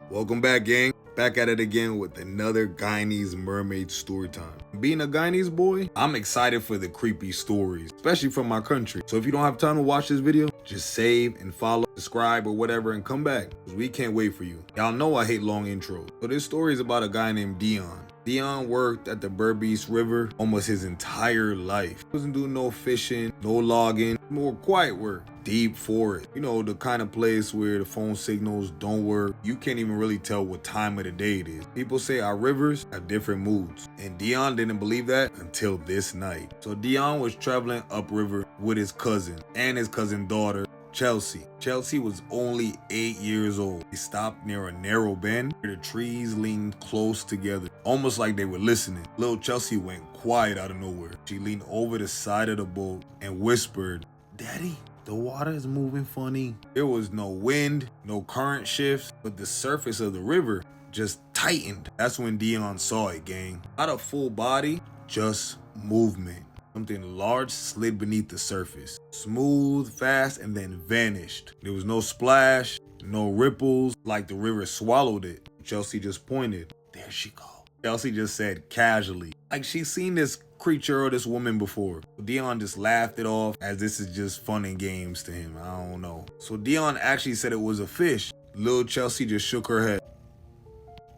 Welcome back, gang. Back at it again with another Guyanese mermaid story time. Being a Guyanese boy, I'm excited for the creepy stories, especially from my country. So if you don't have time to watch this video, just save and follow, subscribe or whatever and come back, because we can't wait for you. Y'all know I hate long intros. So this story is about a guy named Dion. Dion worked at the Berbice River almost his entire life. He wasn't doing no fishing, no logging, more quiet work. Deep forest, you know, the kind of place where the phone signals don't work. You can't even really tell what time of the day it is. People say our rivers have different moods, and Dion didn't believe that until this night. So Dion was traveling upriver with his cousin and his cousin's daughter, Chelsea. Chelsea was only 8 years old. He stopped near a narrow bend where the trees leaned close together, almost like they were listening. Little Chelsea went quiet out of nowhere. She leaned over the side of the boat and whispered, "Daddy, the water is moving funny." There was no wind, no current shifts, but the surface of the river just tightened. That's when Dion saw it, gang. Not a full body, just movement. Something large slid beneath the surface. Smooth, fast, and then vanished. There was no splash, no ripples, like the river swallowed it. Chelsea just pointed. "There she goes." Chelsea just said casually, like she's seen this creature or this woman before. Dion just laughed it off as this is just fun and games to him. I don't know. So Dion actually said it was a fish. Little Chelsea just shook her head.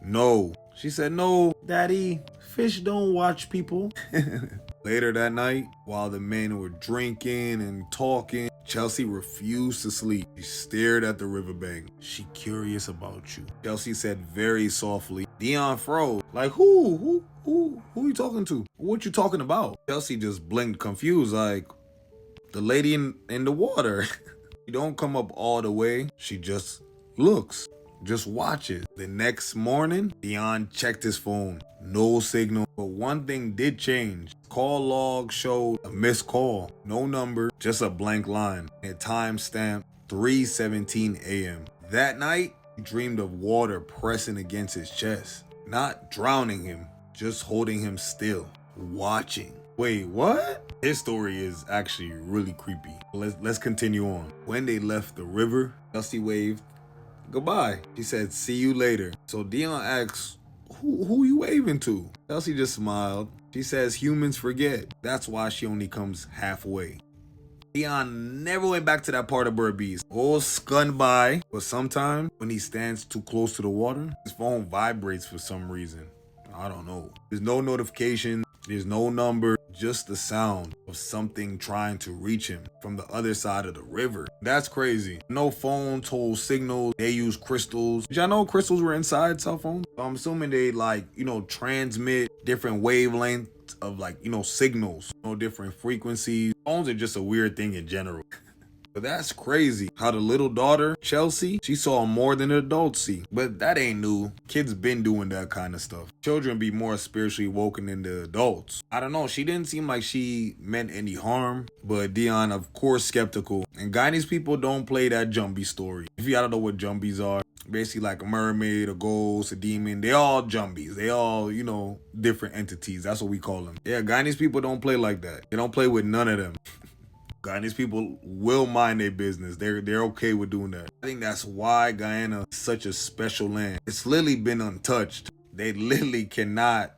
"No." She said, "No, Daddy, fish don't watch people." Later that night, while the men were drinking and talking, Chelsea refused to sleep. She stared at the riverbank. "She curious about you," Chelsea said very softly. Dion froze. Like, who you talking to? What you talking about? Chelsea just blinked confused, like, "The lady in the water." She don't come up all the way. She just looks. Just watches. The next morning, Dion checked his phone. No signal. But one thing did change. Call log showed a missed call. No number, just a blank line. And time stamped 3:17 a.m. That night, he dreamed of water pressing against his chest. Not drowning him, just holding him still. Watching. Wait, what? His story is actually really creepy. Let's continue on. When they left the river, Dusty waved goodbye. She said, "See you later." So Dion asks, who you waving to? Chelsea just smiled. She says humans forget. That's why she only comes halfway. Dion never went back to that part of Berbice. All skunned by, but sometimes when he stands too close to the water, his phone vibrates for some reason. I don't know. There's no notification. There's no number, just the sound of something trying to reach him from the other side of the river. That's crazy. No phones hold signals. They use crystals. Did y'all know crystals were inside cell phones? So I'm assuming they transmit different wavelengths of signals, different frequencies. Phones are just a weird thing in general. But that's crazy how the little daughter, Chelsea, she saw more than adults see. But that ain't new. Kids been doing that kind of stuff. Children be more spiritually woken than the adults. I don't know, she didn't seem like she meant any harm. But Dion, of course, skeptical. And Guyanese people don't play that jumpy story. If you don't know what jumbies are, basically like a mermaid, a ghost, a demon, they all jumbies. They all, different entities. That's what we call them. Yeah, Guyanese people don't play like that. They don't play with none of them. Guyanese people will mind their business. They're okay with doing that. I think that's why Guyana is such a special land. It's literally been untouched. They literally cannot,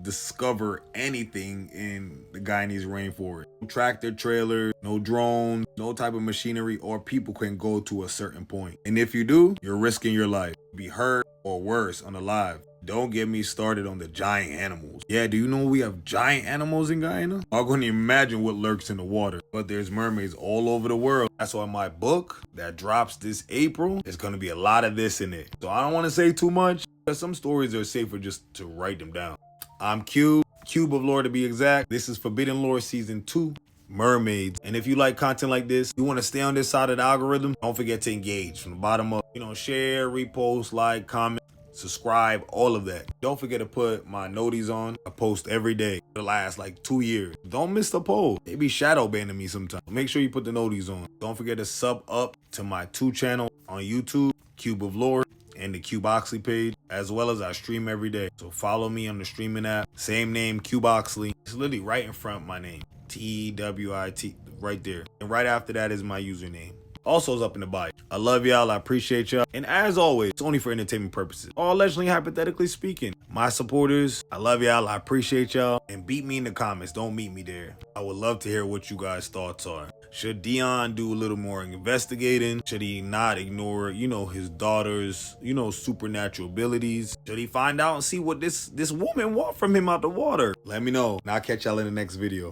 discover anything in the Guyanese rainforest. No tractor trailer, no drones, no type of machinery or people can go to a certain point. And if you do, you're risking your life. Be hurt or worse, unalive. Don't get me started on the giant animals. Yeah, do you know we have giant animals in Guyana? I'm going to imagine what lurks in the water. But there's mermaids all over the world. That's why my book that drops this April, there's going to be a lot of this in it. So I don't want to say too much, because some stories are safer just to write them down. I'm Cube of Lore to be exact. This is Forbidden Lore Season 2. Mermaids. And if you like content like this, you want to stay on this side of the algorithm, don't forget to engage from the bottom up. Share, repost, like, comment, subscribe, all of that. Don't forget to put my noties on. I post every day for the last 2 years. Don't miss the poll. They be shadow banning me sometimes. Make sure you put the noties on. Don't forget to sub up to my 2 channels on YouTube, Cube of Lore, and the Cube Oxley page, as well as I stream every day. So follow me on the streaming app. Same name, Cube Oxley. It's literally right in front of my name. TWIT, right there. And right after that is my username. Also is up in the bio. I love y'all, I appreciate y'all, and as always, it's only for entertainment purposes. All allegedly, hypothetically speaking. My supporters, I love y'all, I appreciate y'all, and beat me in the comments, don't meet me there. I would love to hear what you guys' thoughts are. Should Dion do a little more investigating? Should he not ignore, his daughter's, supernatural abilities? Should he find out and see what this woman want from him out the water? Let me know, and I'll catch y'all in the next video.